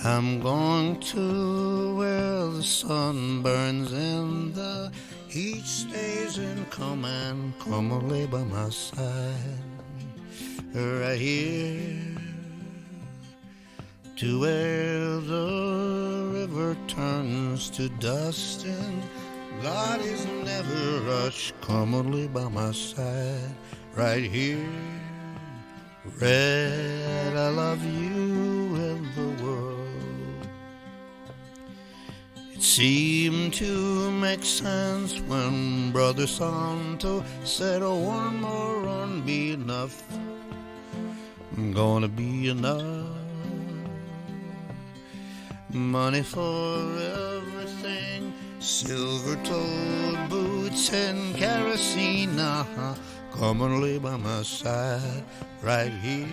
I'm going to where the sun burns and the heat stays in command. Come and lay by my side, right here, to where the river turns to dust and God is never rushed. Come and lay by my side, right here. Red, I love you and the world. It seemed to make sense when Brother Santo said, oh, one more run be enough. Gonna be enough. Money for everything, silver-toed boots and kerosene. Come and lay by my side, right here,